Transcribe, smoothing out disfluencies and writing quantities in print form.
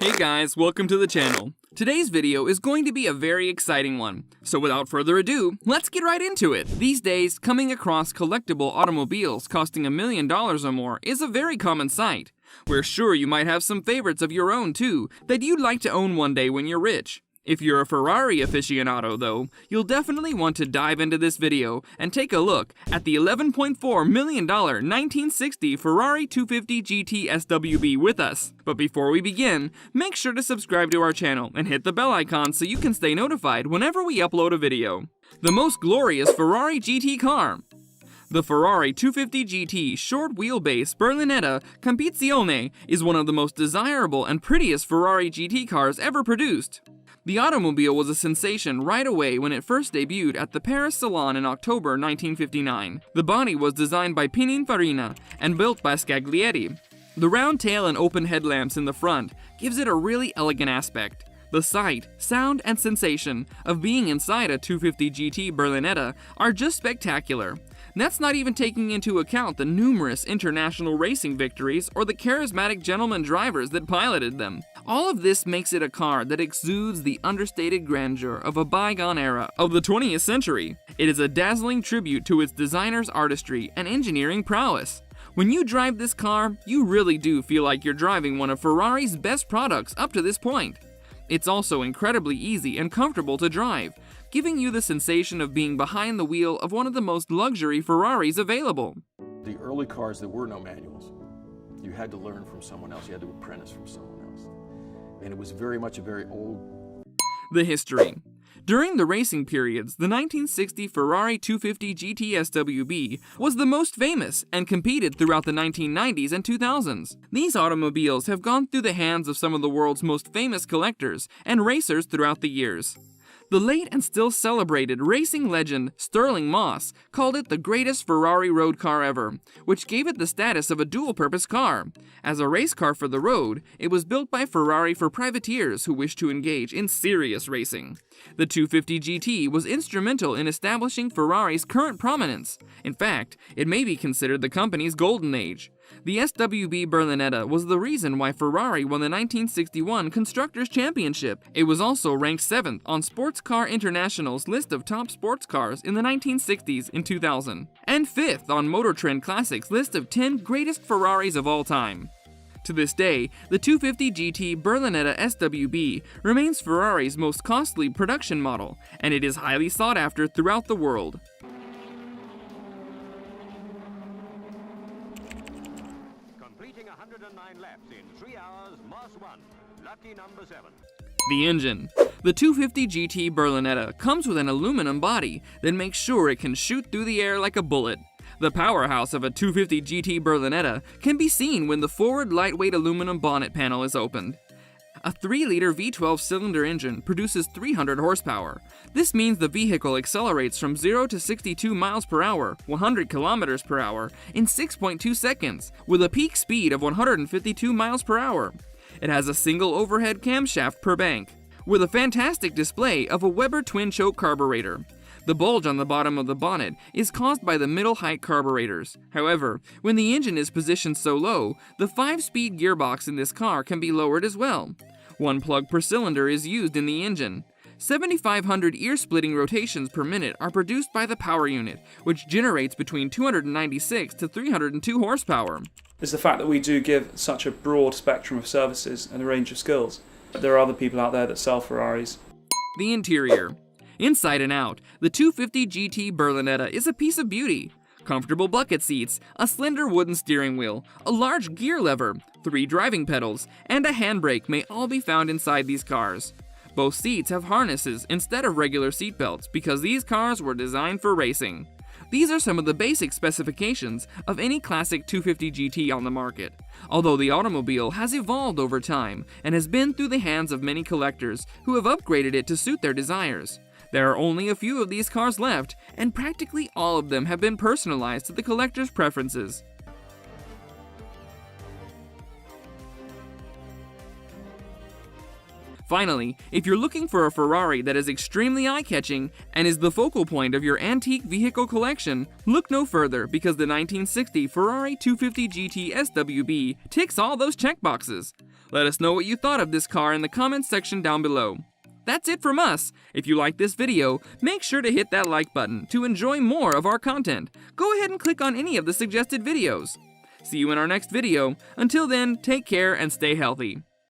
Hey guys, welcome to the channel. Today's video is going to be a very exciting one. So without further ado, let's get right into it. These days, coming across collectible automobiles costing $1 million or more is a very common sight. We're sure you might have some favorites of your own too, that you'd like to own one day when you're rich. If you're a Ferrari aficionado though, you'll definitely want to dive into this video and take a look at the $11.4 million 1960 Ferrari 250 GT SWB with us. But before we begin, make sure to subscribe to our channel and hit the bell icon so you can stay notified whenever we upload a video. The most glorious Ferrari GT car. The Ferrari 250 GT short wheelbase Berlinetta Competizione is one of the most desirable and prettiest Ferrari GT cars ever produced. The automobile was a sensation right away when it first debuted at the Paris Salon in October 1959. The body was designed by Pininfarina and built by Scaglieri. The round tail and open headlamps in the front gives it a really elegant aspect. The sight, sound, and sensation of being inside a 250 GT Berlinetta are just spectacular. That's not even taking into account the numerous international racing victories or the charismatic gentleman drivers that piloted them. All of this makes it a car that exudes the understated grandeur of a bygone era of the 20th century. It is a dazzling tribute to its designer's artistry and engineering prowess. When you drive this car, you really do feel like you're driving one of Ferrari's best products up to this point. It's also incredibly easy and comfortable to drive, giving you the sensation of being behind the wheel of one of the most luxury Ferraris available. The early cars, there were no manuals. You had to learn from someone else. You had to apprentice from someone else. And it was very much a very old... The history. During the racing periods, the 1960 Ferrari 250 GT SWB was the most famous and competed throughout the 1990s and 2000s. These automobiles have gone through the hands of some of the world's most famous collectors and racers throughout the years. The late and still celebrated racing legend Stirling Moss called it the greatest Ferrari road car ever, which gave it the status of a dual-purpose car. As a race car for the road, it was built by Ferrari for privateers who wished to engage in serious racing. The 250 GT was instrumental in establishing Ferrari's current prominence. In fact, it may be considered the company's golden age. The SWB Berlinetta was the reason why Ferrari won the 1961 Constructors' Championship. It was also ranked 7th on Sports Car International's list of top sports cars in the 1960s in 2000, and 5th on Motor Trend Classic's list of 10 greatest Ferraris of all time. To this day, the 250 GT Berlinetta SWB remains Ferrari's most costly production model, and it is highly sought after throughout the world. Completing 109 laps in 3 hours, Moss 1, lucky number 7. The engine. The 250 GT Berlinetta comes with an aluminum body that makes sure it can shoot through the air like a bullet. The powerhouse of a 250 GT Berlinetta can be seen when the forward lightweight aluminum bonnet panel is opened. A 3-liter V12 cylinder engine produces 300 horsepower. This means the vehicle accelerates from 0 to 62 miles per hour, 100 kilometers per hour, in 6.2 seconds, with a peak speed of 152 miles per hour. It has a single overhead camshaft per bank, with a fantastic display of a Weber twin-choke carburetor. The bulge on the bottom of the bonnet is caused by the middle-height carburetors. However, when the engine is positioned so low, the 5-speed gearbox in this car can be lowered as well. 1 plug per cylinder is used in the engine. 7,500 ear-splitting rotations per minute are produced by the power unit, which generates between 296 to 302 horsepower. Is the fact that we do give such a broad spectrum of services and a range of skills. There are other people out there that sell Ferraris. The interior. Inside and out, the 250 GT Berlinetta is a piece of beauty. Comfortable bucket seats, a slender wooden steering wheel, a large gear lever, 3 driving pedals, and a handbrake may all be found inside these cars. Both seats have harnesses instead of regular seat belts because these cars were designed for racing. These are some of the basic specifications of any classic 250 GT on the market, although the automobile has evolved over time and has been through the hands of many collectors who have upgraded it to suit their desires. There are only a few of these cars left, and practically all of them have been personalized to the collector's preferences. Finally, if you're looking for a Ferrari that is extremely eye-catching and is the focal point of your antique vehicle collection, look no further because the 1960 Ferrari 250 GT SWB ticks all those checkboxes. Let us know what you thought of this car in the comments section down below. That's it from us. If you like this video, make sure to hit that like button to enjoy more of our content. Go ahead and click on any of the suggested videos. See you in our next video. Until then, take care and stay healthy.